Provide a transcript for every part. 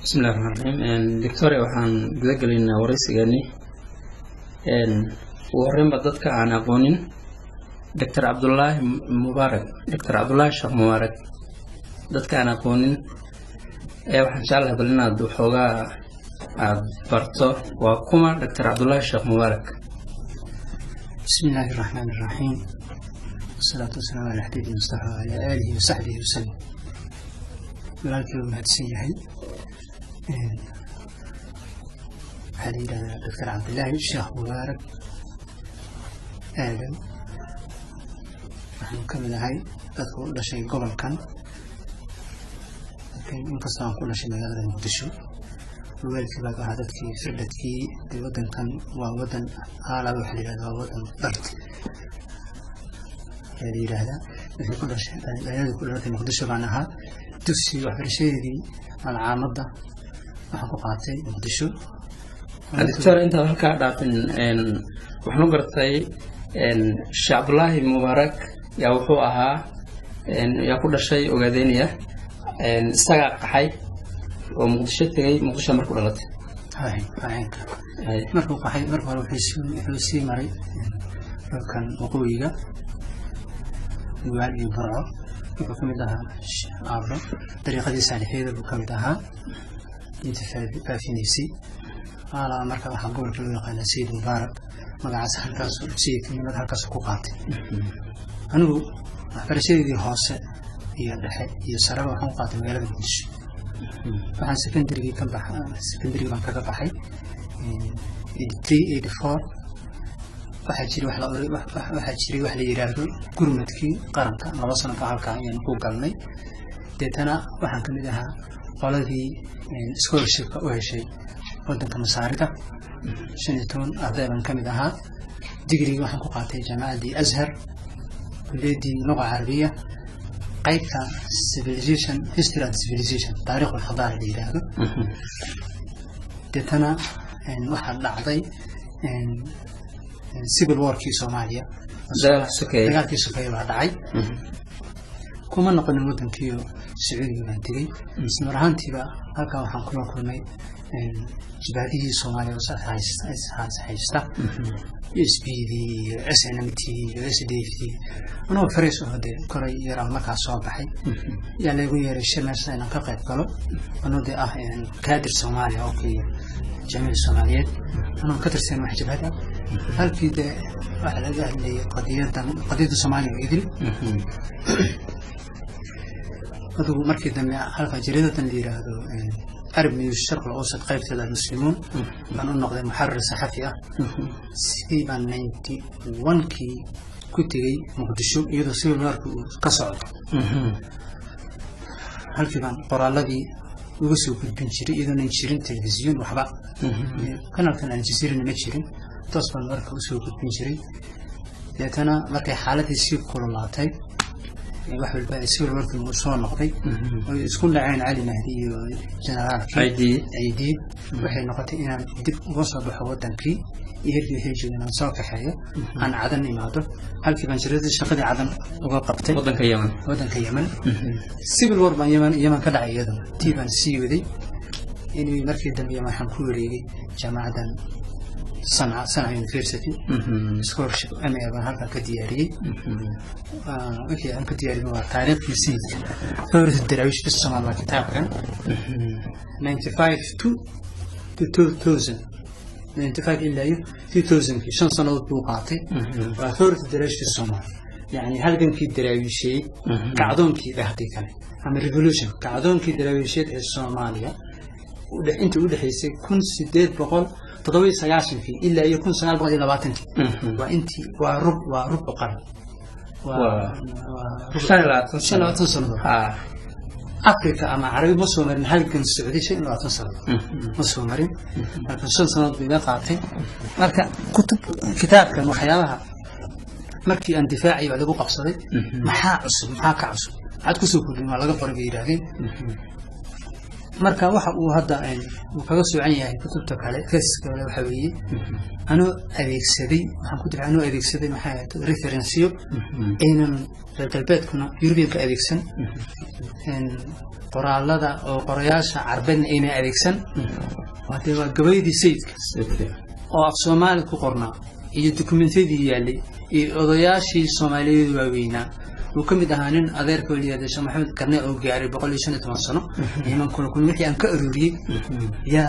بسم الله الرحمن الرحيم دكتور waxaan guda galaynaa waraysigani warren badadka aan aqoonin Dr. Abdullah Sheikh Mubarak dadka aan aqoonin waxaan jeclahay bal inaad xoogaa aad barto waa kuma Dr. Abdullah Sheikh Mubarak بسم الله الرحمن الرحيم والصلاة والسلام على حبيب المصطفى وعلى آله وصحبه وسلم ولكن مهدسيهي حديث دكتور عبد الله الشيخ مبارك آدم نحن كمل هاي أذكر كل شيء قبل كان لكن انقصنا كل شيء مجال مقدشو وذلك بقى هذا كي فردت كي الوطن كان ووطن أعلى وحدي هذا ووطن ضغط هذه هذا في كل شيء هذا كل وطن مقدشو معناها تسي وحرشة دي العامضة وحقوقاتي مقدشو. دكتور أنت هلكا دافن وحنا قرتي الشيخ عبد الله مبارك يا وحوها يا كل شيء وقادينية استقع حي ومقدشة تجي مقدشة مركو غلط. هاي مركو حي مركو حسي مري كان مقوية وعلي برع وكملها عبر طريقة سالفة وكملها يتفاعل في نفسي على مركب حقول كل قال سيد مبارك مقعد هالكاس سيد من هالكاس كوقاتي أنا فرشيدي دي خاصة هي الحين هي سراب وحقوقات مجال الدش فعن سكندري كم بح سكندري ما كذا بحي 384 واحد شري واحد يراقب كرمتكي قرنك ما وصلنا فعلك يعني فوق قلني ديتنا واحد كمدها قالدي سكولرشيب وهي شيء ودنك مساعدة شنيتون أعضاء كمدها ديجري واحد قاطع جامعة دي أزهر كلية لغة عربية قيدها civilization history and civilization تاريخ الحضارة اللي يراقب ديتنا واحد أعضاء civil war في صوماليا دجال في سكاي بعد عي كمان نقول المدن كيو سعودي بنتي سنورهان تبا هكا وحن كلنا جبادي صوماليا وصار هايستا اس بي دي اس ان ام تي اس دي في انا فريس هذا كوري يرى مكا سو بخاي يلا يقول يرى شناس انا كقيب قالو انو دي يعني كادر صوماليا اوكي جميع الصوماليات انا كترسين واحد هذا هل في ده واحد اللي قضيه الصوماليه ايدل هذا مركز دم حلقه جريده اللي هذا عرب من الشرق الاوسط قيبت المسلمون كانوا نقد محرر صحفي سيبا 91 كي كتغي مقدشو يدو سير ماركو كسعود هل في بان قرالدي وسو بالبنشري اذا نشرين تلفزيون وحبا كان الجزيره نشرين تصبح ماركو وسو بالبنشري لاتنا markay xaaladii si kululaatay wax walba si warkii soo noqday oo isku dhaceen Ali Mahdi iyo General Aidi waxay noqotay inaan dib uga soo baxo wadankii iyo heejina soo kaxeeyo aan cadan imaado halkii baan jiray shaqadii cadan uga qabtay wadanka Yemen civil war baan Yemen ka dhacay iyada tiiban sii waday inuu markii dambe waxaan ku wareegay jaamacadan صنعاء يونيفرسيتي سكولرشيب أنا أبغى هذا كدياري أوكي أنا كدياري هو تاريخ مسيد ثورة الدراويش في الصومال كتاب كان 95 to 2000 95 إلا 2000 في شن سنة وقعتي ثورة الدراويش في الصومال يعني هل كان في الدراويشي كعدون كي بهدي كان أما ريفولوشن كعدون كي دراويشيت في الصومالية أنت وده حيسي كن سديد بقول تضوي سياسي فيه إلا يكون سنة البغض إلى باطن وأنت ورب قرن سنة تنصر أفريقيا أما عربي مصومرين هل كان السعودية شيء لا تنصر مصومرين لكن سنة بمقاطع لكن كتاب كان وحياها مركي اندفاعي ولا بقى قصدي محا كعصب عاد كسوق ما لقى فرق يراقين marka waxa uu hadda uu kaga soocan yahay kutubta kale kiiska kale waxa weeye anoo adeegsaday waxaan ku diray anoo adeegsaday maxay ahayd referensiyo aynan reer galbeedkuna European ka adeegsan qoraalada oo qorayaasha Carbeedna aynan adeegsan waa gabaydii sayidka oo af Soomaali ku qornaa iyo dokumentadii yaalay iyo odayaashii Soomaaliyeed waaweynaa وكمد أهانين أذير كولي هذا شو محمد كرني أو جاري بقول ليش أنا تمسنا يمكن كل وحي أنك أروري يا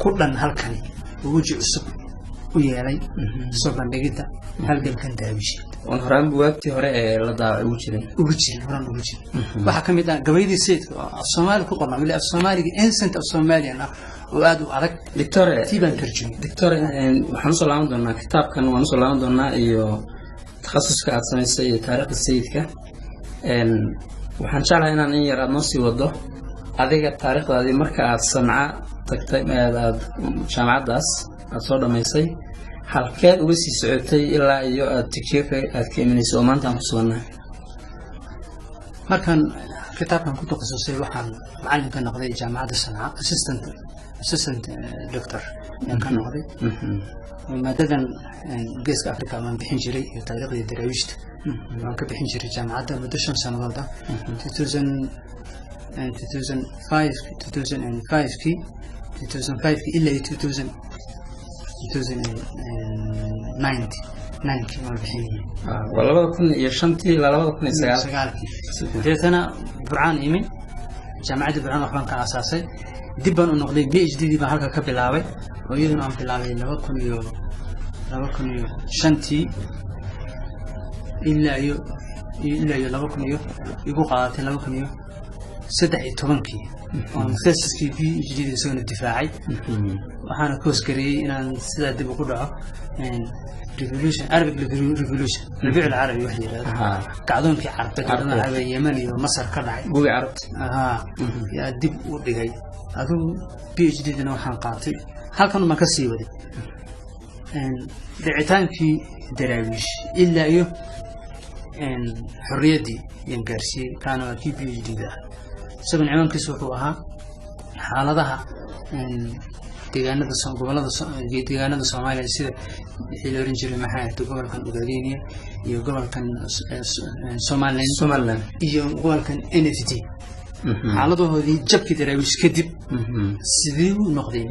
كلن هالكني ووجه السب ويا لي صبنا بجدا هالجل كان تابيشي ونهران بوقت هراء لدا وجه هران وجه وحكم إذا قبيل السيد الصومال كقرنا ولا الصومالي إنسنت الصومالي أنا وقعدوا على دكتور تيبان ترجمة دكتور وحنوصل عندنا كتاب كان ونوصل عندنا إيوه تخصص كأصلا السيد تاريخ السيد وحن شعلها هنا نير النصي وضه هذه التاريخ هذه مركز صنعاء تكتب جامعة داس أصلا ما يصير حركات وسي سعودي إلا يو التكييف من السومان تمسونا مركز كتاب كنت خصوصي وحن معلم كان نقضي جامعة الصنعاء أسيستنت دكتور كان نقضي مادة جيس أفريقيا من بحنجري تاريخ الدراويشت من كبحنجري جامعة مدة سنة ضد 2005 كي إلا 2009 ما بحنجري والله كن يشنتي لا كن سجال أنا برعان إيمن جامعة برعان أخوان كأساسي دبنا النقدي PhD دي بحالك كبلاوي ويدون أم بلاوي لبكن يو شنتي إلا يو لبكن يو قاعدة لبكن يو سدعي تمنكي ومختص كي PhD يسون الدفاعي وحنا كوسكري إن سدع دب كلها revolution Arabic revolution الربيع العربي وحدي قاعدون في عرب قاعدون على اليمن ومصر كلها بوي عربت يا دب ودقي هذا PhD دنا وحنا قاطي هل كانوا ما كسي ودي دعيتان في دراويش إلا يو حريتي ينكرسي كانوا في PhD ده سبن عمان كسوحوها حالتها deegaanada Soomaaliya sida xiloorin jiray maxay gobolkan Ugaadiniya iyo gobolkan Somaliland iyo gobolkan NFD xaaladoodii jabkii daraawiish kadib sidii u noqday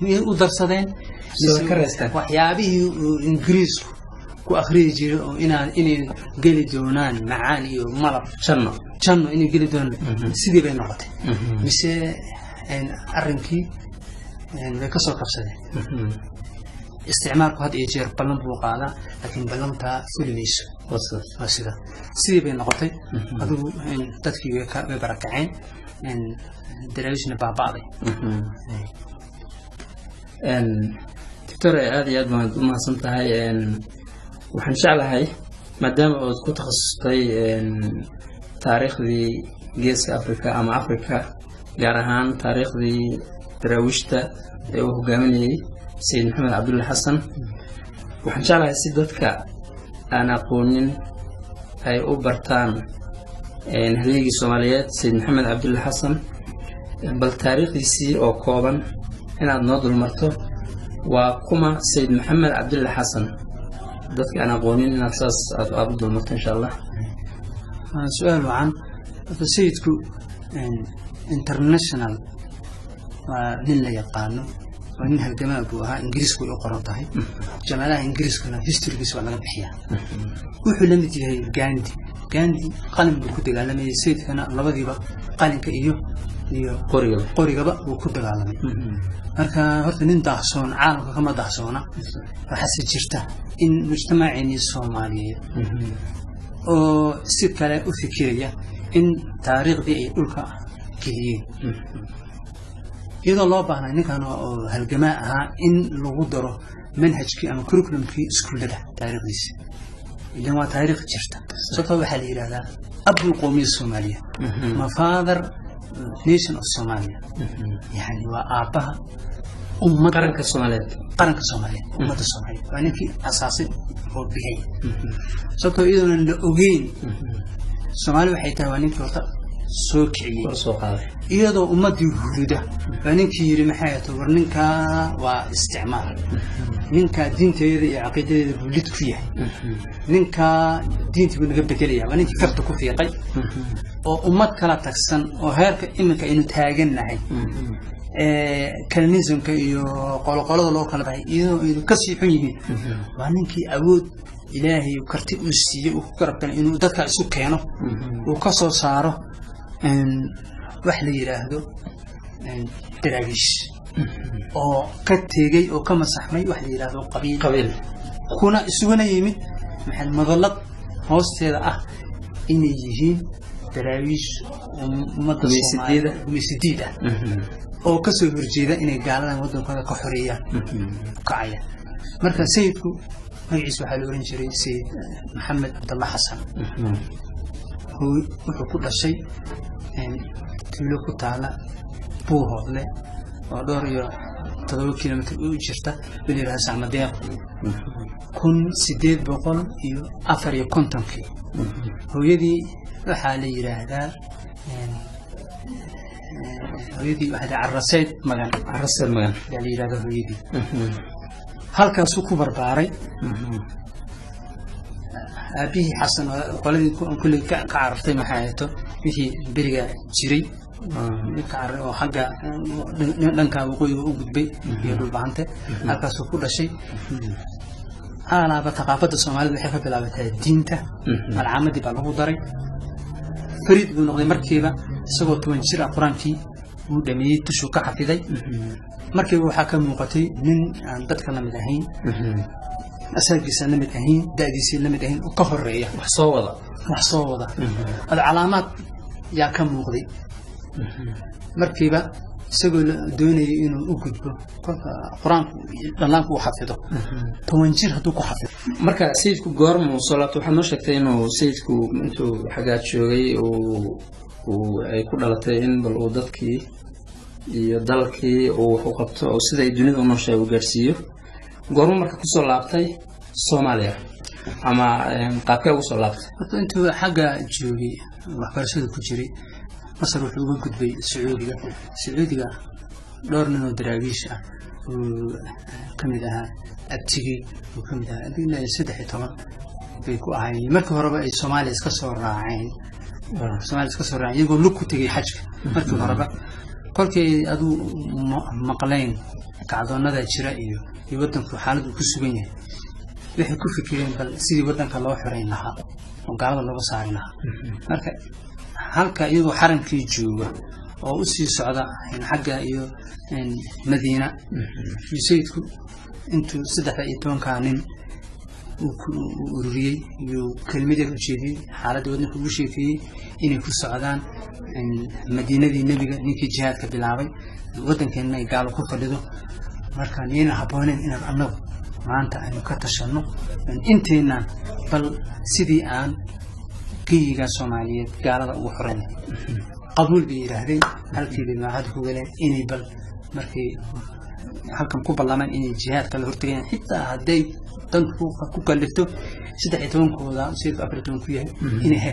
miyay u darsadeen waxyaabihii Ingiriisku ku akhriyi jiray oo inay geli doonaan macaan iyo malab janno inay geli doonaan sidii bay noqotay mise arrinkii كسر قفصة استعمار هذا يجير بلم بوقانا لكن بلمتها فلويس وصل سيد بين نقطة هذا تدفي ببركعين دراويش نبع بعضي دكتور هذه يد ما صنتها وحنشعلها هاي ما دام كنت تخصصتي تاريخ ذي جيس أفريقيا أم أفريقيا جارهان تاريخ ذي دراويشتا وهجامني سيد محمد عبد الله حسن وحنشالها سيدتك أنا قونين أي أوبرتان نهليجي الصوماليات سيد محمد عبد الله حسن بل تاريخ يسي أو كوبا هنا نضل المرتو وكما سيد محمد عبد الله حسن دتك أنا قونين إن أساس أبدو المرتو إن شاء الله سؤال عن سيدكو international nin la yaqaano waa nin halgamaa buu ahaa ingiriisku u qoran tahay jamalaha ingiriiskuna historygiisa waa laga bixiyaa wuxuu la mid yahay Gandhi qalin buu ku dagaalamay sayidkana labadiiba qalinka iyo qorigaba uu ku dagaalamay marka horta nin daahsoon caalamka kama daahsoona waxa jirta in mujtamaceeni Soomaaliyeed oo si kale u fikiraya in taariikhdii ay dhulka geliyeen iyadoo loo baahnaa ninkan oo halgamaa ahaa in lagu daro manhajkii ama curriculumkii iskuulada taariikhdiisa ilaa waa taariikh jirta sababtoo waxaa la yiraahdaa abul qowmiyad Soomaaliya ma father nation of Somalia yani waa aabaha qaranka Soomaaliyeed ummadda Soomaaliyeed waa ninkii asaasay oo bixiyay sababtoo iyadoo la ogeyn Soomaali waxay tahay waa ninkii horta سوكعي ورسوقه iyadoo ummadii hurida ninkii yiri maxay tahay war ninka waa isticmaal ninka diinteeda iyo aqeedadeeda bulid ku yahay ninka diinta buu naga bedelaya waa ninkii farta ku fiiqay oo ummad kala tagsan oo heerka iminka inuu taaganahay kalniisanka iyo qolqolada loo kala baxay iyadoo ka sii xun yihiin waa ninkii awood ilaahay karti u siiyay oo ku qarabkan inuu dadka isu keeno oo ka soo saaro wax la yiraahdo daraawiish oo ka tegay oo ka masaxmay wax la yiraahdo qabiil kuna isugana yimid maxay madalad hoosteeda ah inay yihiin daraawiish ummadda Soomaaliyeed oo ka soo horjeeda inay gaaladan wadankooda ka xoreeyaan kacaya marka sayidku magaciisa waxa la oran jiray Sayid Maxamed Abdullah Xasan wuxuu ku dhashay tuulo ku taala Buuhoodle oo dhowr iyo 7 kiiloomitir u jirta bilaa Sacmadeeq 1854 hooyadii waxa la yiraahdaa hooyadii waxa Carraseed magan la yiraahdo hooyadii halkaas ku barbaaray أبيه حسن قلدي كل كعرفتي ما حياته فيه برجع جري كعر وحاجة لنكا وقوي وجبي يقول بعنته هذا سكول شيء أنا بثقافة الصومال بحكي بلعبة دينته العامة دي بالله ضري فريد بن نقدي مركبة سوت وانشر القرآن فيه ودمي تشوك حفيدي مركبة وحكم وقتي من بتكلم الحين أساقيس لمد أهين داديس لمد أهين وكهرية محصوضة العلامات يا كم مغضي مركبة سقول دوني إنه أكتبه قرآن الله وحفظه توانجير هدوك حفظ مركا سيدكو قرم وصلاة وحنا شكتين وسيدكو أنتو حاجات شوي ويكون لتين بالأوضتكي يدلكي وحقبته وسيدا الدنيا ونشأ وجرسيه قرم مركا كسر لابتي Soomaaliya ama qaabkee ugu soo laabtay intuu xaga joogay waxbarashada ku jiray Masar wuxuu uga gudbay Sacuudiga dhowr nin oo daraawiish ah oo kamid ahaa abtigii oo kamid ahaa adina 13 bay ku ahaayeen markii horeba ay Soomaaliya iska soo raaceen iyagoo lug ku tagay xajka markii horeba kolkii adu maqleen kacdoonada jira iyo wadanku xaaladdu ku sugan yahay waxay ku fikireen bal sidii wadanka loo xoreyn lahaa oo gaalada looga saari lahaa marka halka iyadoo xarankii jooga oo u sii socda xagga iyo Madiina sayidku intuu 13 nin uu ururiyay iyo kelmad u jeediyay xaaladda wadanka uu sheekay inay ku socdaan Madiinadii nabiga ninkii jihaadka bilaabay wadankeena ay gaalo ku fadhido marka nina habooneen inaan annagu maanta aynu ka tashano inteena bal sidii aan kiiga Soomaaliyeed gaalada ugu xoreyn qabuul bi yiraahdeen halkii bay maacad ku galeen inay bal markii halkan ku ballamaan inay jihaadka la hortageen xitaa haday danku ku kalifto 13kooda sidii Afrikaan ku yahay inay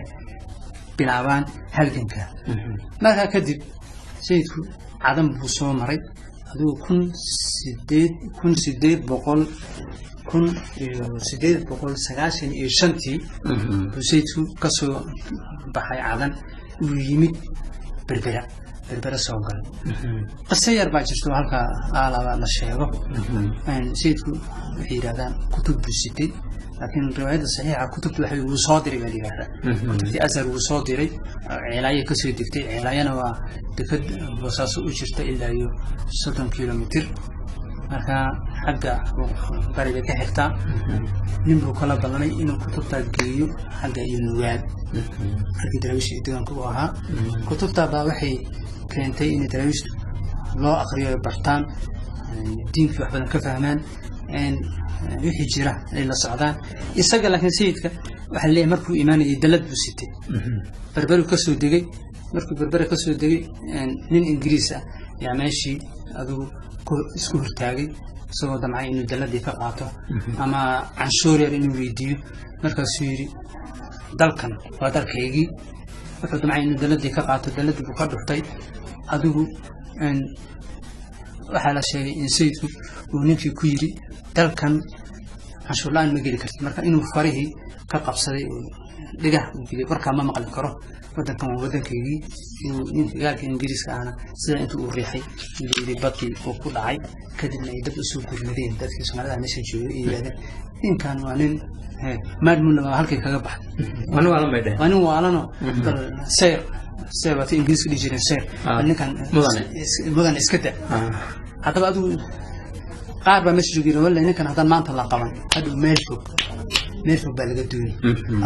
bilaabaan halganka marka kadib sayidku cadan buu soo maray aduu kun sideed boqol sagaashan iyo shantii sayidku ka soo baxay cadan uu yimid berbera soo galay qasayar baa jirto halka aalaba la sheego sayidku waxay yiraahdaan kutub busitay laakiin riwaayada saxiixa kutubtu waxay ugu soo diray baa yiraahdaa kutubtii asar ugu soo diray cilaaya ka soo digtay cilaayana waa dekad boosaaso u jirta ilaa iyo 30 kiiloomitir marka xagga bariga ka xigta nimbu kala badanay inuu kutubta geeyo xagga iyo nugaad halkii daraawiish deegaanka u ahaa kutubta baa waxay keentay in daraawiishtu loo aqriyo bartaan diinka wax badan ka fahmaan wixii jira ay la socdaan isaga laakiin sayidka waxa leeyahay markuu iimaanay dalad buu sitay barbaru ka soo degay markuu barbara ka soo degay nin Ingiriis ah yaa meeshii adigu isku hortaagay isagoo damcay inuu daladii ka qaato ama canshuur yar inuu weydiiyo markaasuu yiri dalkan waa dalkaygii wuxuu damcay inuu daladii ka qaato daladii buu ka dhuftay adigu waxaa la sheegay in sayidku uu ninkii ku yiri dalkan canshuur la'aan ma geli kartid marka inuu farihii ka qabsaday dhagax uu geliyo warkaa ma maqli karo wadankan waa wadankaygii ninka gaalka ingiriiska ahna sida intuu u riixay yidhi badkii uu ku dhacay kadibna ay dad usoo gurmadeen dadkii soomaalida meesha joogay iyo yidhahdeen ninkan waa nin maadmuna waa halkay kaga baxay waa nin waalano sayr waata ingiriiska dhihi jireen sayr ninkan mudan iska da haddaba adigu qaar baa meesha joogay walla ninkan haddaan maanta la qaban hadhow meel fog baa laga doonay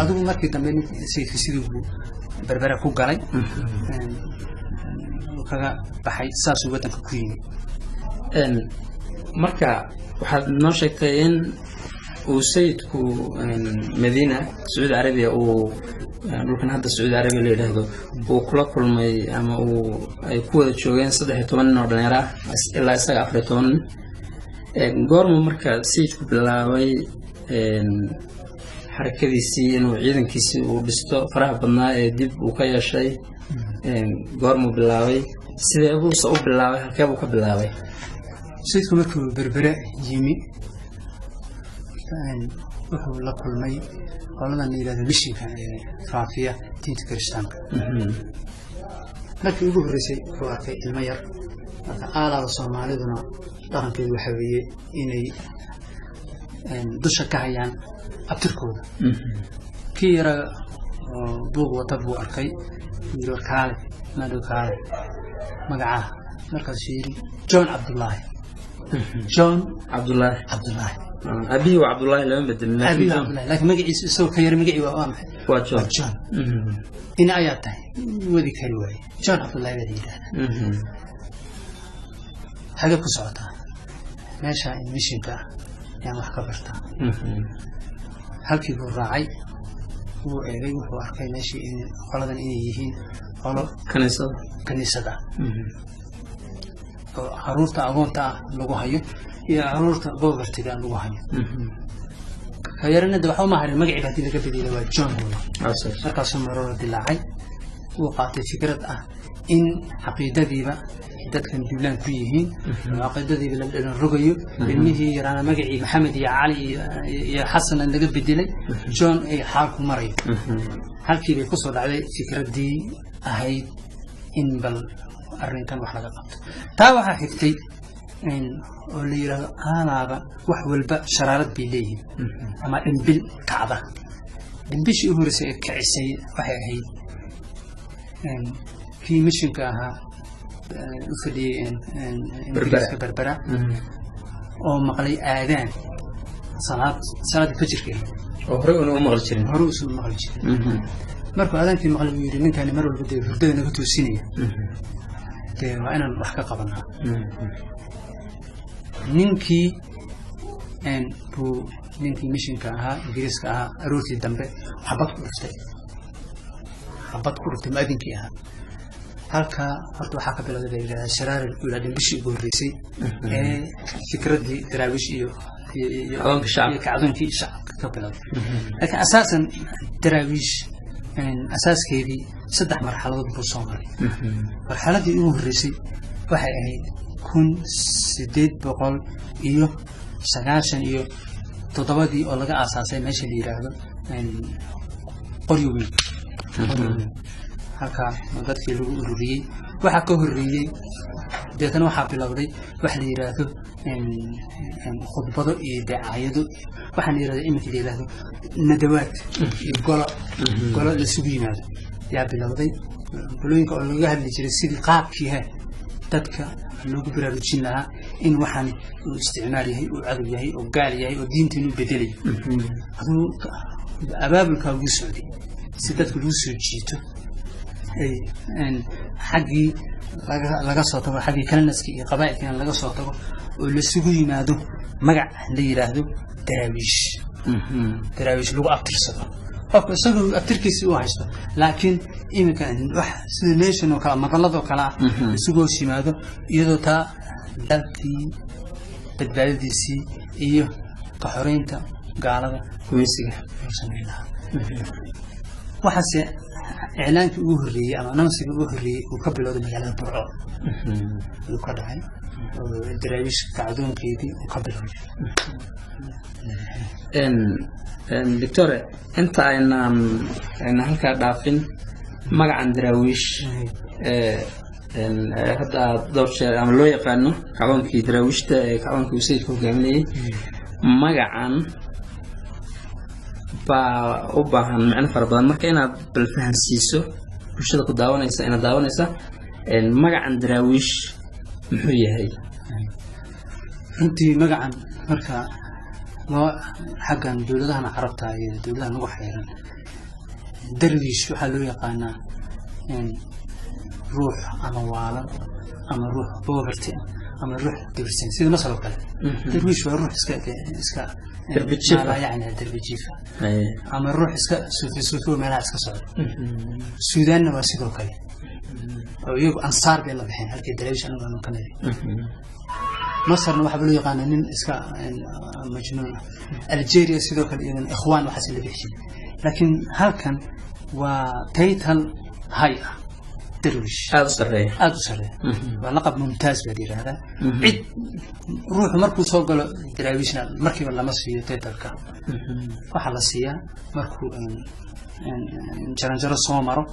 adigu markii dambe sayidka sidii buu berbera ku galay kaga baxay saasuu wadanka ku yimi marka waxaad noo sheegtay in uu sayidku madiina sacuudi carabiya uu dhulkan hadda sacuudi carabiya la yidhaahdo uu kula kulmay ama ay ku wada joogeen 13 nin oo dhalinyaro ah ilaa isaga 14 nin goorma marka sayidku bilaabay xarakadiisii inuu ciidankiisii uu dhisto faraha badnaa ee dib uu ka yeeshay goormuu bilaabay sidee buuse u bilaabay halkee buu ka bilaabay sayidku markuu berbera yimi wuxuu la kulmay qoladan la yidhahdo mishinka faafiya diinta kirishtaanka markii ugu horreysay wuxuu arkay ilmo yar marka aalaada soomaaliduna dhaqankeedu waxa weeye inay dusha ka hayaan abtirkooda kii yara buuq wata buu arkay yiri warkaale maadhow kaale magacaa markaasuu yidhi john cabdullaahi أبيه وعبد الله لما بدل لكن مجيء سو كير مجيء وامح وجون إن آياته وذي كرواي جون عبد الله بدي ده حاجة كسرتها ماشى إن مشينك يعني وحكبرتها هل كي الراعي هو إليه هو أركي ماشي إن خلاص إن يهين خلاص كنيسة ده عروضة أغونتا لغوهايو يا عروضة بوغرتيغا لغوهايو خيرنا دو حوما هاري مقعي باتي لك بدي لوا جون مركاسو مرورة دلاعي وقاتل فكرة إن حقيدة ديبا dadkan duulaan ku yihiin aqoonadii la rogayo ilmihii yaraana magacii maxamed iyo cali iyo xasan laga bedelay john ay xaal ku maray halkii bay ku soo dhacday fikradii ahayd in bal arrinkan wax laga qabto taa waxa xigtay in oo la yiraahdo aanaaba wax walba sharaarad bay leeyihiin ama dhimbil kacda dhimbishii ugu horeysay ee kacisay waxay ahayd kii mishinka ahaa وفدي بربرة أو مقلي آذان صلاة الفجر كده وهرؤون المغرجين هرؤوس المغرجين مركو آذان في مقلي يريدين كان مرة بدي فردين نقطة سنية ده وأنا بحكي قبلها نينكي أن بو نينكي مشين كها إنجليز كها روتي دمبه حبط كرفتي ما أدين كيها halka horta waxa ka bilowday sharaar ula dhimbishii ugu horeysay ee fikradii daraawish iyo kacdoonkii shacabka ka bilowday laakiin asaasan daraawish asaaskeedii saddex marxaladood buu soo maray marxaladii ugu horeysay waxay ahayd 1897 oo laga aasaasay meesha la yiraahdo qoryowi halka dadkii lagu ururiyay waxa ka horeeyay deetana waxa bilowday wax la yiraahdo khudbado iyo daacayado waxa la yiraahdo imika la yiraahdo nadawaad golo la sugu yimaado yaa bilowday bulooyinka oo laga hadli jiray sidii qaabkii dadka loogu baraarujin lahaa in waxaan uu isticmaal yahay uu cadow yahay oo gaal yahay oo diinteenu bedelay aduu abaabulka ugu socday si dadku loo soo jiito حقي laga soo tago xaqi kalanaski iyo qabaa'ilkan laga soo tago oo la sugu yimaado magac la yiraahdo daraawish lagu abtirsado qofka isagoo abtirkiisa uu haysto laakiin imika wax sida nation oo kala maqalado kala isugu yimaado iyadoo taa dalkii badbaadadiisii iyo ka xoreynta gaalada kuweysiga sameeyay waxaase إعلانك وهري أما نمسك وهري وقبل هذا مجال البرع يقدر عين الدراويش قاعدون كيدي وقبل إن دكتور أنت إن هلك دافن مع دراويش إن هذا دور شيء عملوا يقانو كعون كي دراويش كعون كوسيد كوجامني مع بأوباهن معنا فربنا ما كنا بالفهم سيسو وش هذا كداون إنسان أنا داون إنسان المجا دراويش محيي هاي أنت مجا مركا ما حقا دولة أنا عرفتها هي دولة أنا وحيرا درويش وحلو يقانا يعني روح أما والا أما روح بوفرتي أما روح دبرسين سيد مثلا وكذا درويش وروح إسكا دربتشيفة لا يعني دربتشيفة أما الروح إسكا سوفي ما لا إسكا صعد السودان واسيد وكذا أو يجوا أنصار بين الحين هل كدريش أنا ما ممكن مصر نوح بلو يقانين إسكا مجنون الجيريا سيد وكذا إذن إخوان وحسن اللي بيحكي لكن هل كان وتيتل هاي درويش هذا صحيح هذا صحيح واللقب ممتاز بدير هذا عد روح مركو سوق دراويشنا مركي ولا مصري تيتلك وحلا سيا مركو جرانجر الصومرو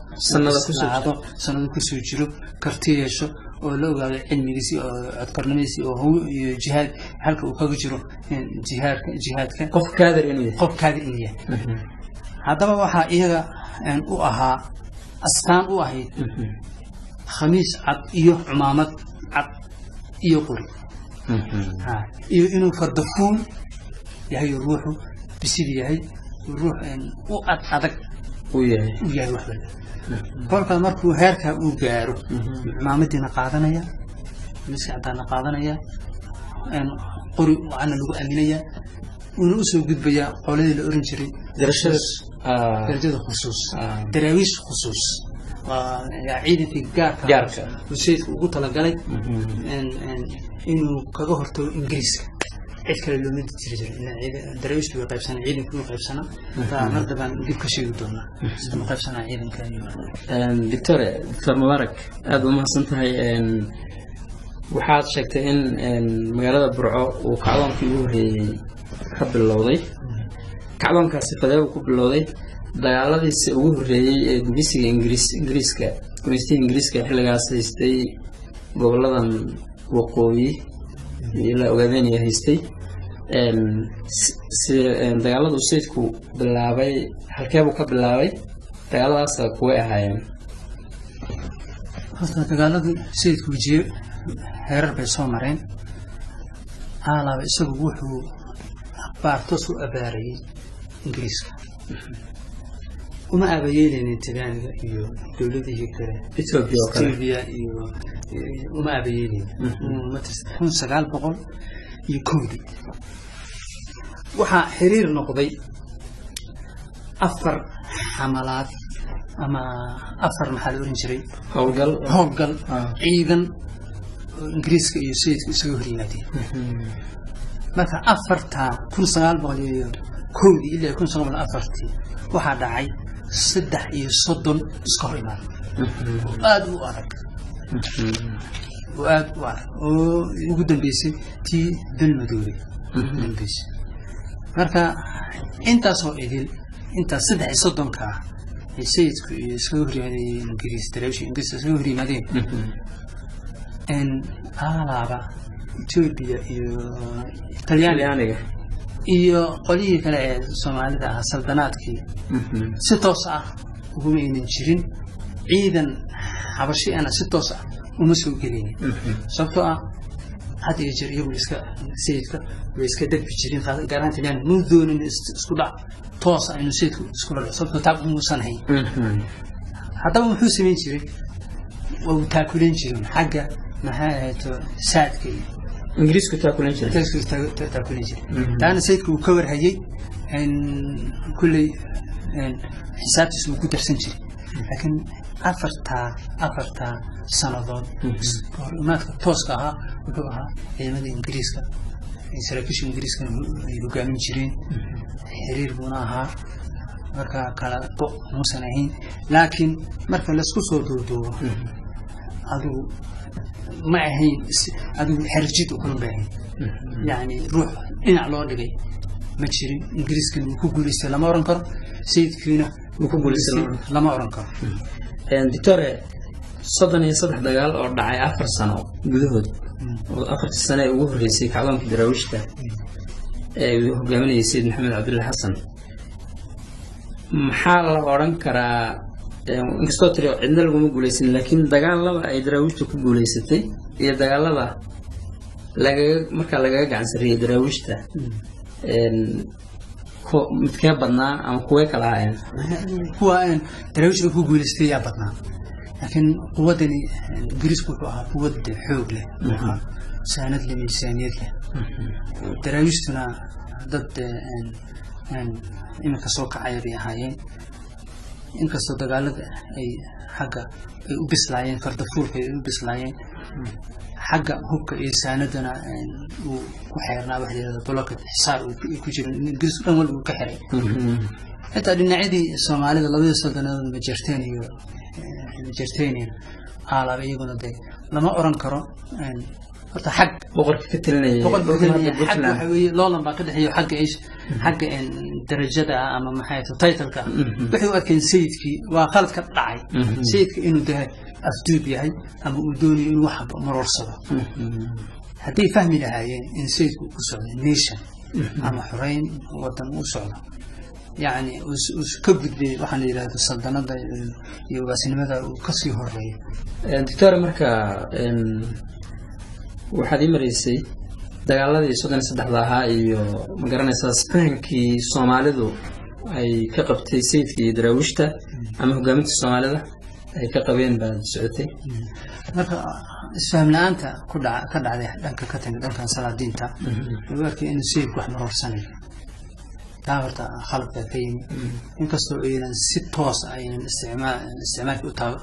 سنة كسو جرو كرتيشو ولو قال علمي جسي أذكرنيسي وهو جهاد حلقة وكجرو جهادك قف كادر إنيه هذا هو حقيقة أن أوها أستان أوهي خميس عد إيو عمامة عد إيو قري إيو إنو فردفون يهي يروحوا بسيدي يهي يروح أن أوقات عدك وياي وحبل قولك المركو هيركا وقارو عمامتنا قادنايا مسكعتنا قادنايا أن قري وعنا لغو أمينيا ونوسو قد بيا قولي الأورنجري درجة خصوص دراويش خصوص وعيد في جارك وشيء قلت لك قالي إنه كجهرته إنجليزي عيد كلا لو من تجري إن دراويش تبغى قيب سنة عيد يكون قيب سنة فمرة بان نجيب كشيء بدونا استمع قيب سنة عيد كان دكتور مبارك هذا ما صنته إن وحاد شكت إن مجرد برعو وكعوان فيه حب اللوضي كعبان كاسفة وكبلودي دجالة السؤال الرئي جنسي إنجليزكا جنسي إنجليزكا حلقة سيستي قبلنا وقوي إلى أوغادينيا هيستي دجالة السيدكو باللاوي حركابو كبلاوي دجالة سكوي هايم أصلا دجالة السيدكو جير هير بيسومرين على بيسوقوه بارتوسو أباري إنجليزك وما أبيين انتباهنا إيو دولته كره إثيوبيا إيو وما أبيين ما تستحون سقال بقول يكودي وحا حرير نقضي أفر حملات أما أفر محل أورنجري هوقل عيدا إنجليزك إيو سيدك سيوهريناتي marka afarta 1900 koodi ilaa 1904 waxa dhacay 330 iska hor imaan aad u adag oo ugu dambeysay tii dalmadoobay dambeysay marka intaas oo idil inta 330 ka ay sayidku iska hor yimaadeen Ingiriis television Ingiriis iska hor yimaadeen en alaaba Ethiopia iyo Talyaaniga iyo qolihii kale ee Soomaalida ah saldanaadkii si toos ah ugu meeyeen jirin ciidan xabashi ana si toos ah uma soo gelin sababtoo ah had iyo jeer iyagu iska sayidka way iska dagbi jirin garanti laan muu doonin isku dhac toos ah inuu sayidku isku dhac sababtoo taab muusan hayn haddaba wuxuu sameyn jiray oo taakuleen jirin xagga maxaa saadka إنجليز كتاكلين شيء. تاكلين شيء. أنا سيدك وكبر هجي إن كل حساب اسمه كتر سنجي. لكن أفرتا سنوات ما توسكها وكها يمدي إنجليز كا يسرقش إنجليز كا يلقى من شيرين حرير بناها marka kala go muusan ahayn laakiin marka la isku soo duuduubo adigu ma ahayn adigu xirjid u kala baahan yani ruux dhinac loo dhigay ma jirin ingiriiskana uu ku guuleystay lama oran karo sayidkiina uu ku guuleystay lama oran karo Victoria 33 dagaal oo dhacay 4 sano gudahood oo 4 sano ugu horeysay kacdoonka Daraawiishta ee uu hogaaminayay Sayid Maxamed Cabdullaahi Xasan maxaa la oran karaa inkastoo tiri cidna laguma guuleysan laakiin dagaalada ay Daraawiishtu ku guuleysatay iyo dagaalada marka laga gacan sariyay Daraawiishta mid ka badnaa ama kuwa kala ahayn kuwa Daraawiishtu ku guuleystay yaa badnaa laakiin quwadani ingiriisku wuxuu ahaa quwad xoog leh saanad leh miisaaniyad leh Daraawiishtuna dad iminka soo kacay bay ahaayeen inkastoo dagaalada ay xagga ay u bislaayeen fardafuulka ay u bislaayeen xagga hubka iyo saanadana uu ku xeernaa wax yaraada blockad xisaar uu ku jiro ingiriis dhan walba uu ka xiray xitaa dhinacyadii Soomaalida labada soddonaad ma jirteen xaalaba iyaguna de lama oran karo horta xag boqorka ka talinayay waxa weeye loolan baa ka dhaxeeyo xagga darajada ama maxay tahay title-ka wixii uu arkay sayidkii waa qalad ka dhacay sayidka inuu dahay afduub yahay ama uu doonayo inuu wax marorsado haddii fahmi lahaayeen in sayidku ku socdo nation ama xoreyn wadan u socdo يعني وسكبد وحنا إلى السلطنة يواسين ماذا وكسي هرية. دكتور مركا وحدي مريسي دجالة يسودنا صدق لها إيو مقارنة ساسبان كي سومالدو أي كقبتي سيد كي دراوشته أما هو قامت السومالدة أي كقبين بعد سعودي. مركا السهم لا أنت كل عليه لأنك كتن لأنك صلاة الدين تا ولكن إنه سيد واحد مرور سنة. تاورتا خلق كيم إنكسر إلى ست توص أي استعمال أوتا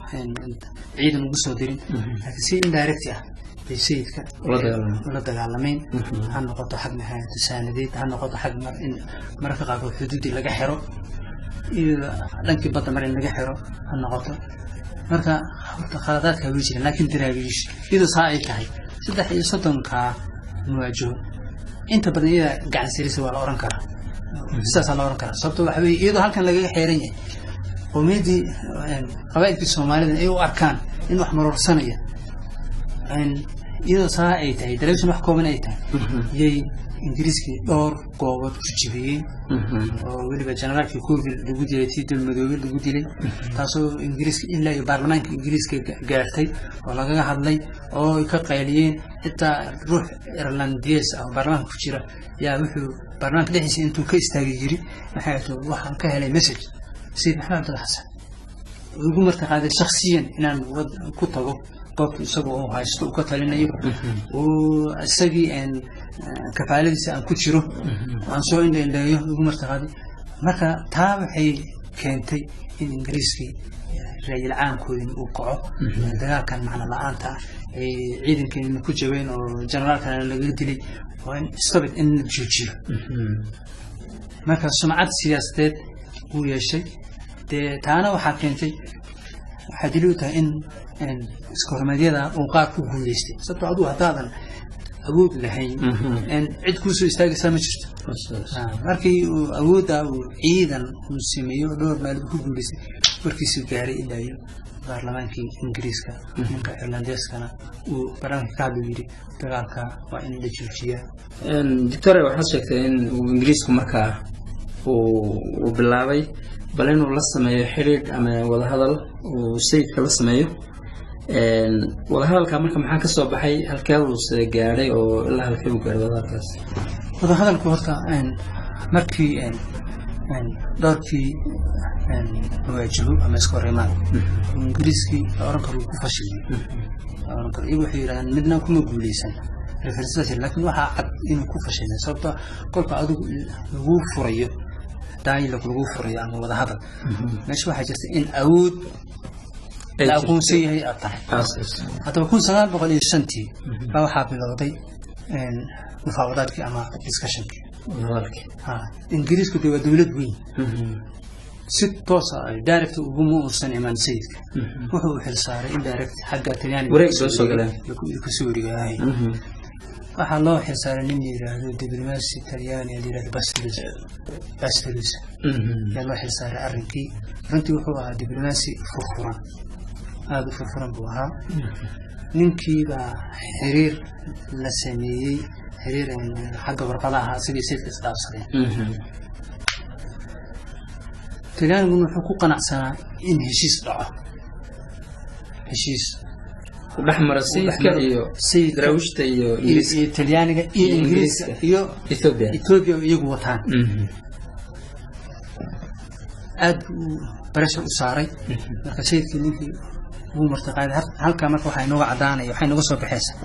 عيد المقصود دين لكن سيد دايركتيا بيسيد ك ولا دجالمين هالنقطة حق نهاية السانديد هالنقطة حق مرفقة الحدود اللي جحروا إذا لانك بطل مرين اللي جحروا هالنقطة مركا خلطات كويسة لكن تراجيش إذا صايك هاي صدق يصدم كمواجه أنت بدنيا قاعد سيرس ولا أورانكا sidaas la oran karaa sababtoo waxa weey iyadoo halkan laga xeeran yahay qowmiyadii qabaa'ilka Soomaalida ay u arkaan in wax marorsanaya iyadoo saa ay tahay Daraawish wax kooban ay tahay yey ingiriiskii dhowr goobood ku jibiyeen oo waliba generaalkii Koofil lagu dilay sidii madoobe lagu dilay taasoo ingiriiska ilaa iyo baarlamaanka ingiriiska gaartay oo laga hadlay oo ay ka qayliyeen xitaa ruux Irlandees ah baarlamaanka ku jira yaa wuxuu barnaamij dhexdiisa intuu ka istaagay jiri waxaan ka helay message Sayid Maxamed Xasan ugu martaqaaday shakhsiyan inaan ku tago qof isagoo haysto u ka talinayo oo isagii kafaaladiisa aan ku jiro aan soo indheeyo ugu martaqaaday marka taa waxay keentay in ingiriiskii raayil caankoodii uu kaco dagaalkan macna la'aanta ay ciidankeena ku jabeen oo generaalkan laga dilay وين استبد إن الجوجي مركز سمعت سياسات هو شيء تانا وحكينتي حدلوتها إن سكورماديا وقع كوه ليستي ستعدوا هذا أود لهين إن عد كوسو يستاجي سامشت مركي أود أو عيدا مسيميو دور مالك كوه ليستي مركي سجاري إلا يو baarlamaanka ingiriiska ninka Irlandeeskana uu baranka ka bixiyay dagaalka waa in la joojiyo doctor waxa sheegtay in ingiriisku markaa uu bilaabay bal inuu la sameeyo xiriir ama wada hadal uu sayidka la sameeyo wada hadalka marka maxaa ka soo baxay halkee uu soo gaaray oo ilaa halkee uu gaaray wadakaas wada hadalku horta markii داركي واجهوا أما سكوريمان إنجليزي أورانكر وكفاشي أورانكر إيه وحيران مدنا كم بوليسان رفرسات لكن واحد إنه كفاشي سبب كل بعضه وفرية داعي لك وفرية يعني وده هذا مش واحد جالس إن أود لا أكون سيء هي أطلع حتى بكون سلام بقول السنتي فهو حابب لغتي مفاوضات كأما discussion إنجليز كده دولة وين ست توصل دايركت وقوموا وصل إيمان سيد وهو حلصار إندايركت حقا تليان وريك دوسو كلام كسوري هاي waxaa loo xilsaaray nin yiraahdo diblomaasi Talyaani yiraahdo Bastilis yaa loo xilsaaray arrinkii runtii wuxuu ahaa diblomaasi furfuran aad u furfuran buu ahaa ninkii baa xiriir la sameeyay xiriir xagga warqadaha sidii sayidka isdhaafsadeen Talyaanigu wuxuu ku qanacsanaa in heshiis dhaco heshiis ودحمر السيد سيد راوشت إيطاليانية إنجليز إثيوبيا يجوا وطن أد برشة أساري السيد كنيفي هو مرتقى هل كمان وحين نوع عدانة وحين نوع صوب حسن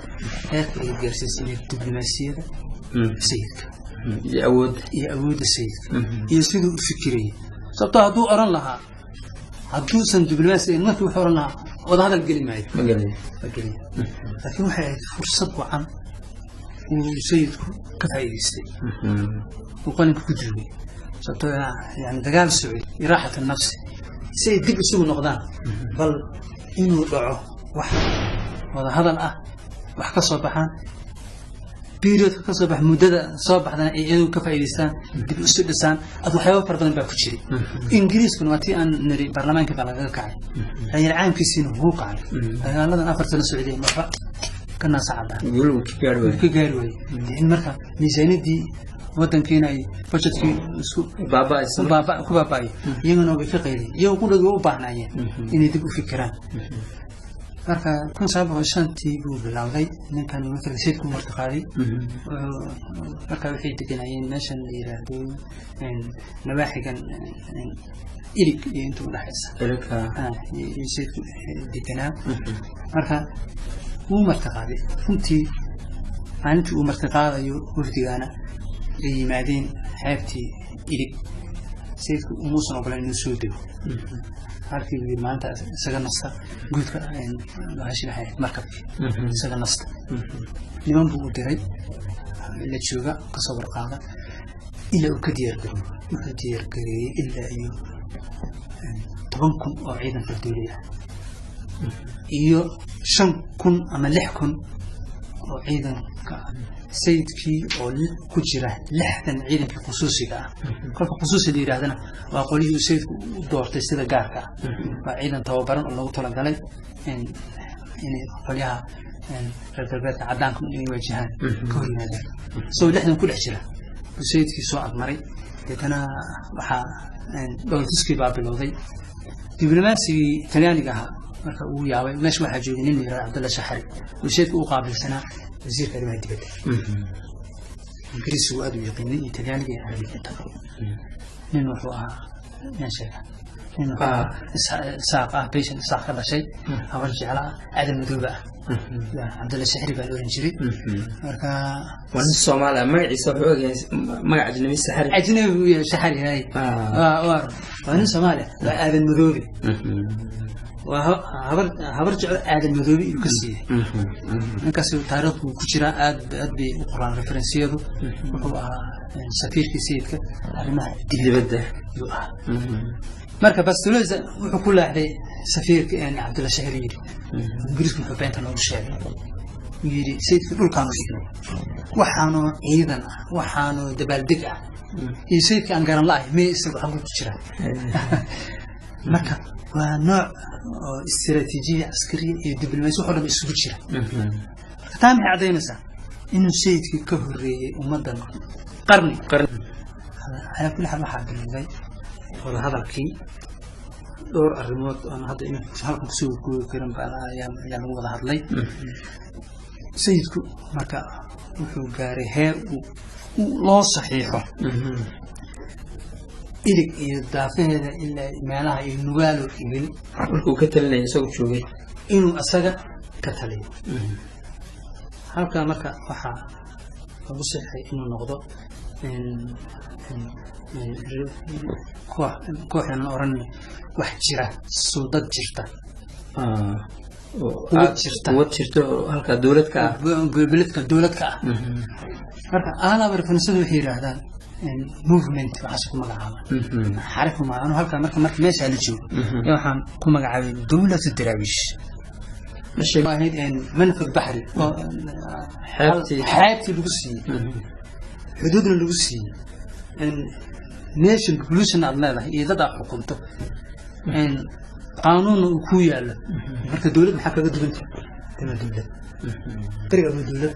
هيك يجرس الدبلوماسية سيد يعود السيد يسيدوا فكرية صبتها هدو أرن لها هدو سن دبلوماسية ما في حور لها وهذا الكلمة لكن واحد فرصة وعن وسيد كفاية يستي وقال إنك كدري صرت يعني دجال السعودي راحة النفس سيد دب يسوي نقدان بل إنه ضعه واحد وهذا وحكى صباحا بيريود كصباح مدة صباح ذا إيده كفاية يستان دب السعودي لسان أدو حيوان فرضاً بكتشري إنجليز كنا وقتي أن نري برلمان كفالا غير كعي هي العام في سنة هو كعي هذا لنا آخر سنة السعودية مرة كنا صعبة يقولوا كجاروي إن مرة ميزانية دي وطن كينا بجت في بابا يمنو بفقيري يقول له بعنا إن يدقوا فكران marka kun sabab shantii buu bilaawday ninkan marka sayidku martaqaadi marka waxay deganayeen meeshan la yiraahdo nawaaxigan ilig iyo inta u dhaxaysa sayidku deganaa marka uu martaqaadi runtii maalintii uu martaqaadayo wafdigaana ay yimaadeen xeebtii ilig sayidku umuusan ogolaan inuu soo dego halkii uu maanta isaga nasta guudka waxay ahayd markabkii isaga nasta niman buu u diray la jooga ka soo warqaada ilaa uu ka diyaar gareeyay ilaa iyo 10,000 oo ciidan fardooliya iyo 5,000 ama 6,000 oo ciidanka sayidkii oo ku jira 60 ciidanka khusuusiga ah kolka khusuusiga yiraahdana waa qolihii sayidku u doortay sida gaarka ah waa ciidan tababaran oo lagu talagalay in qoliyaha reerbeedka cadaanka inay wajahaan ka hor yimaadaan soo 60 ku dhex jira sayidkii soo admaray deetana waxa dowladkiisii baa bilowday diblomaasi Talyaaniga ah marka uu yaabay meesha waxa joogay nin yiraahdo Abdullah Shahri oo sayidku u qaabilsanaa وزير كلمة دبل إنجليزي وأدو يقيني إيطالياني عربي كتاب نحن وحوها نشأ نحن ساق بيش ساق هذا شيء أول شيء على عدم مذوبة عبد الله الشحري بالأورنجري مركا وأنا الصومالة ما يعيسوا ما أجنبي السحري أجنبي السحري هاي وأنا الصومالة عدم مذوبة وهبرجع عاد المذوبي يكسيه نكسر تاريخ وكشرة عاد بقرآن رفرنسيه وهو سفير في سيدك ما دبده مركب بس لوز وكل هذا سفير يعني عبد الله الشهري إنجليز محبين تنو الشهري يجي سيد كل كانوا يجوا وحانو أيضا وحانو دبل دقة يسيد كان قرن الله ما يصير حقول كشرة مركب ونوع استراتيجية عسكرية دبلوماسية وحنا بيسوق الشرع. تام عدينا سا إنه سيد في كهري ومدن قرني على كل حال ما حد من هذا الكي دور الريموت أنا هذا إنه هالكم سوق كرم بقى يعني وضع هذلي سيدكم مركا وحو قاري هير ولا صحيحه إلك يدافع إلا معناها النوال إبل وكتلنا يسوق شوي إنه أسرع كتلين هالك مركا وحى وبصح إنه نقضى كوح أنا أورني واحد جرا سودات جرتا وتشرتو هالك دولتك بلدك مركا أنا برفنسد وحير هذا movement waxaas ku magacaaba xarif ma aanu halka marka meesha la joogo waxaan ku magacaabay dawladda daraawiish واحد منفذ بحري حياتي لوسي حدودنا لوسي نيشن بوليشن عندنا إذا دا حكومته قانون كويا له مركز دولة محكمة دولة دولة طريقة دولة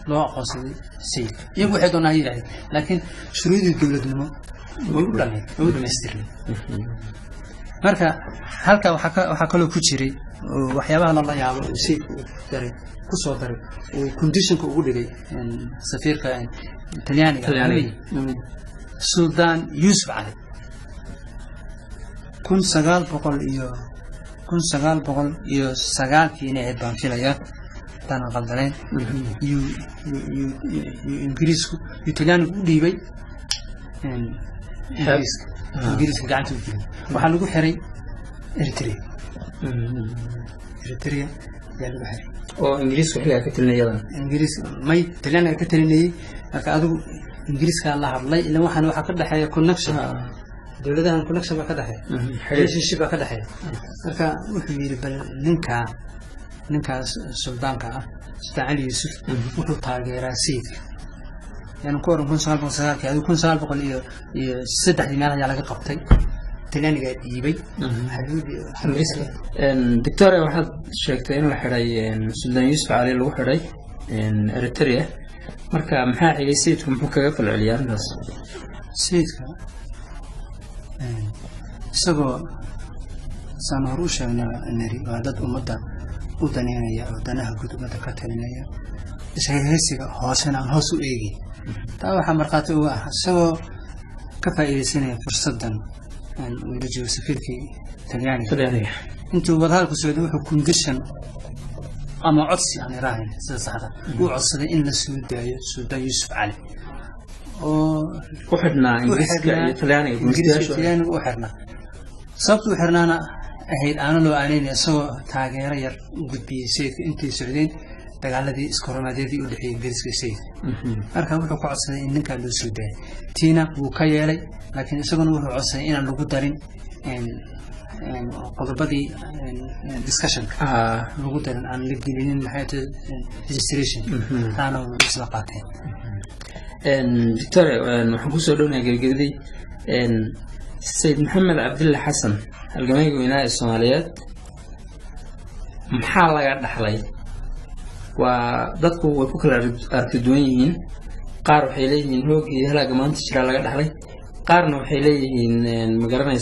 لا قصدي سيل يبغى حدنا هي لكن شروط الدولة دولة ولا ولا مستري marka halka waxa kale ku jiray waxyaabaha la yaabo si daray ku soo daray oo condition ka ugu dhigay safiirka Talyaaniga Sultan Yusuf Ali 1909 inay baan filaya tan qaldaleen Ingiriisku Talyaanigu u dhiibay Ingiriiska gacanta u geliyay waxa lagu xiray Eritrea yaa lagu xiray oo Ingiriisku xilliga ka talinayaan Ingiriis may Talyaaniga ka talinayay marka adigu Ingiriiska la hadlay ilaa waxa ka dhaxeeya connection dawladahan connection ka dhaxeeya relationship ka dhaxeeya marka wuxuu yiri bal ninkaas suldaanka ah Sultan Ali Yusuf wuxuu taageeraa sayidka يعني كورن كون سال بقصار كذا كون سال بقول إيه سدح دينار على قبطي تلاني قاعد يبي حبيبي دكتور واحد شيكتين الحري السودان يوسف علي الوحري إريتريا مركا محاعي سيدكم محكا في العليان بس سيدك سبوا سنهروش النري وعدد أمدا ودنيا ودنها كتب متكتلين شيء هسيك هاسنا هاسو إيجي تابع حمرقات سو كفاية سنة فرصة أن ورجوا سفيرك تلياني أنتوا بذلك سودوا حكم قشن أما عطس يعني راهن صحة وعطس إن السودان يوسف علي وحدنا إنجليزي وحدنا صبت وحدنا أنا لو أنا سو تاجر ير قد بيسيف أنت سعودين dagaaladii iskooramadeedii u dhixiyay Ingiriiska sayid marka wuxuu ku codsaday in ninka loo soo daayo tiina wuu ka yeelay laakiin isaguna wuxuu codsaday in lagu darin qodobadii discussion lagu darin aan la gelinin maxay registration taana isla qaateen دكتور waxaan soo dhawnahay gabagabadii Said Maxamed Cabdulla Xasan halgamayga weynaa ee Soomaaliyeed maxaa laga dhaxlay ودتكو وفكر أركضوين قار وحيلين هو هلا جماعة تشرا لقى دحلي قارن وحيلين مقارنة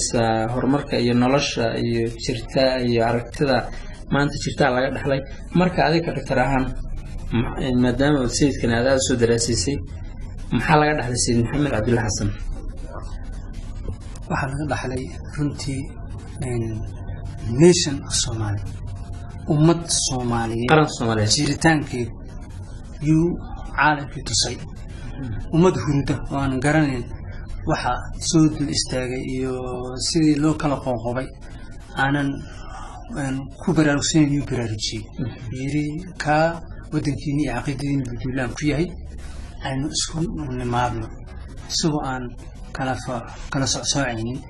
هرمركا ينولش يشرتا يعركتها ما أنت شرتا لقى دحلي مركا عليك التراهن مدام السيد كان هذا سود الأساسي محل لقى دحلي سيد محمد عبد الله حسن وحنا لقى دحلي رنتي نيشن الصومالي أمة الصومالية قرن الصومالية جيرتانك يو عالم في تصيد أمة هروده وأنا قرنين وحا سود الاستاغي يو سيدي لو كلا قوقبي أنا كبر الوسين يو برارجي يري كا ودنكيني عقيدين بدولان فيهي أن أسكن ونمابنا سوء أن كلا سعينين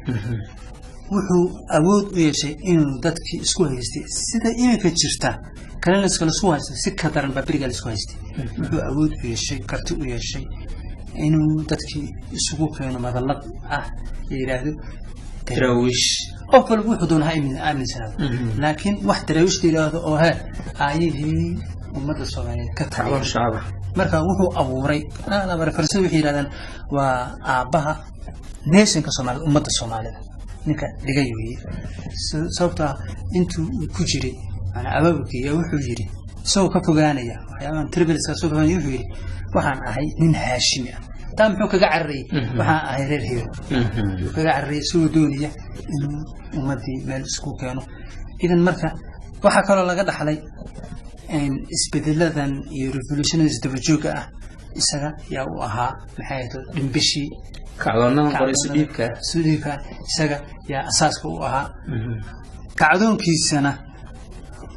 wuxuu awood u yeeshay inuu dadkii isku haystay sida iminka jirta kana la iskala soo haystay si ka daran babriga la isku haystay wuxuu awood u yeeshay karti u yeeshay inuu dadkii isugu keeno madallad ah yiraahdo daraawiish qof walba wuxuu doonahay in aaminsan laakiin wax daraawiish yiraahdo oo ayihii ummadda Soomaaliyeed ka taxawul shacab marka wuxuu abuuray la barfarsan wixii yiraahdaan waa aabaha nationka Soomaaliyeed ummadda Soomaaliyeed ninka dhigay weey sababta intuu ku jiray ana abaabkii wuxuu yiri soo ka fogaanaya waxyaabahan tribals soo fogaanaya wuxuu yiri waxaan ahay nin haashimi ah taa muxuu kaga carray waxaan ahay reer heer kaga carray soo dooniya inuu ummadii meel isku keeno idan marka waxa kale laga dhaxlay isbedeladan iyo revolutionaries daba jooga ah isaga yaa u ahaa maxay tahay dhimbishii kacdoonada qoris dhiibka isaga yaa asaaska u ahaa kacdoonkiisana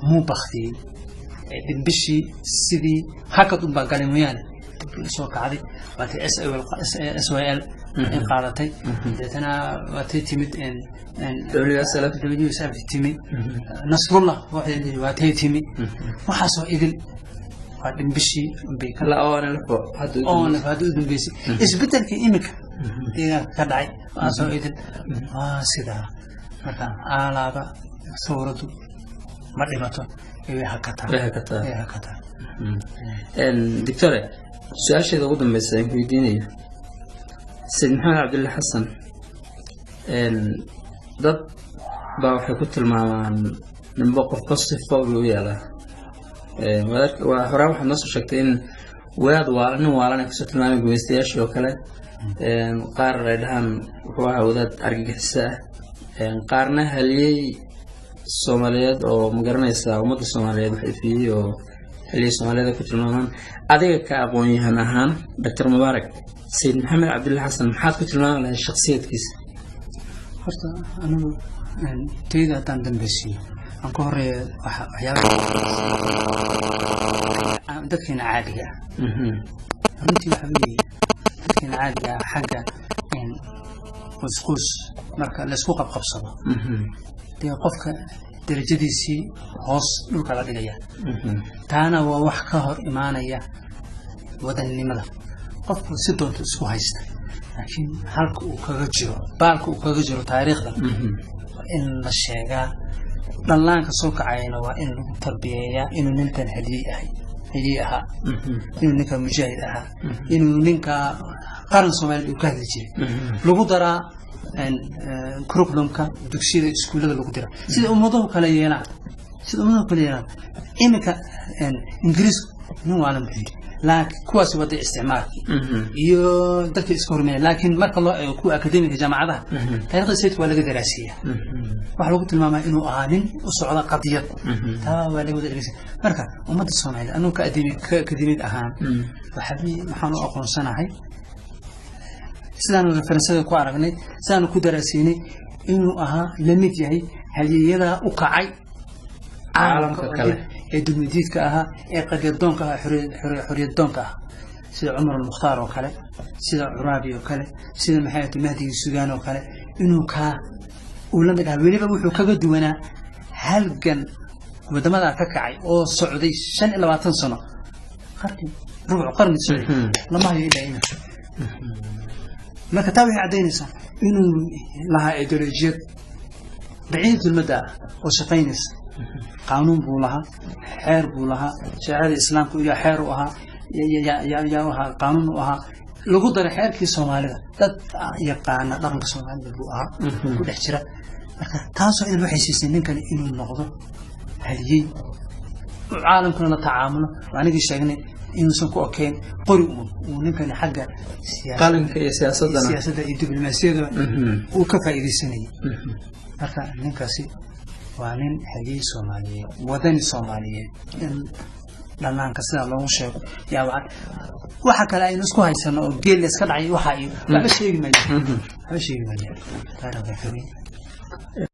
muu baktiyay dhimbishii sidii hakad u bagalay mooyaan soo kacday waatay SYL in qaadatay deetana waatay timid WSLF timid Nasrullah waatay timid waxaa soo idil waa dhimbishii bay kala oo hadu dambeysay isbeddelkii imika ka dhacay waa soo idil waa sidaa marka alaaba suuradu ma dhimato ee hakataa دكتور سؤال شيء ضد بس يديني سيد محمد عبد الله حسن ضد بروح كنت مع من بوقف قصة فوق وياله وهراوح النص شكلين واد وعلنا كسرت المعنى جويستياش وكله قار لهم هو عودات أرجع الساعة قارنا هلي الصوماليات أو مقارنة ومد الصوماليات فيه اللي سؤالي كنت المهم أديك كأبوي هناهان دكتور مبارك سيد محمد عبد الله حسن محاد كنت المهم على الشخصية كيس فرصة أنا تيجي أتندم بشيء أنكر أحيانا دكين عادية أنتي حبيبي دكين عادية حاجة إن وسقوس مركز لسقوق بقبصة دي قفك درجتيسii hoos dhulka la dhigaya taana waa wax ka hor imaanaya wadannimada qofku si doonto isku haysta laakiin halka uu kaga jiro baalka uu kaga jiro taariikhda in la sheegaa dhallaanka soo kacayna waa in lagu tarbiyeeyaa inuu ninkan haliye ahaa inuu ninka mujaahid ahaa inuu ninka qaran Soomaaliyeed uu ka hadli jiray lagu daraa curriculumka dugsiyada iskuulada lagu diro sida ummadaha kala yeelaan imika Ingiriis nin wala maxay laakiin kuwaas wada isticmaalki iyo dadka isku hormeeyay laakiin marka loo eego kuwa akademiga jaamacadaha taariikhda sayidku waa laga daraasiyaa waxa lagu tilmaamaa inuu ahaa nin u socda qadiyad taa waa laga daraasiyaa marka ummadda Soomaaliyeed anuu ka akademig ahaan waxaan u aqoonsanahay sidaan referensada ku aragnay sidaan ku daraasinay inuu ahaa lamid yahay haliyada u kacay caalamka kale ee dugmadiidka ahaa ee qadiyadoonka xoriyaddoonka ah sida Umar al-Mukhtar oo kale sida Uraabi oo kale sida Maxamed Mahdi Suudaan oo kale inuu ka uu la mid ah weliba wuxuu kaga duwanaa halgan wadamada ka kacay oo socday 25 sano rubuc qarni socday lama hayo ilaa marka taa waxay cadeynaysaa inuu lahaa ideolojiyad بعيد المدى وشقينس قانون بولها حير بولها شعار الإسلام كويا حير وها يا وها قانون وها لو قدر حير في الصومالية تد يقعنا رقم الصومالية بوها كل احتراف تاسو إلى الوحي سنين كان إنه النقطة هذه عالم كنا نتعامل وأنا دي شغني إنه سنكو أوكي قرؤ ونكن حاجة قالن سياسة الدبلوماسية وكفى إلى سنين marka ninkaasi waa nin xigay Soomaaliyeed wadani Soomaaliyeed dhanaanka sida loogu sheego yaa waxa kale ay isku haysano oo geel iska dhacay waxa ay sheegi maayo taariikhda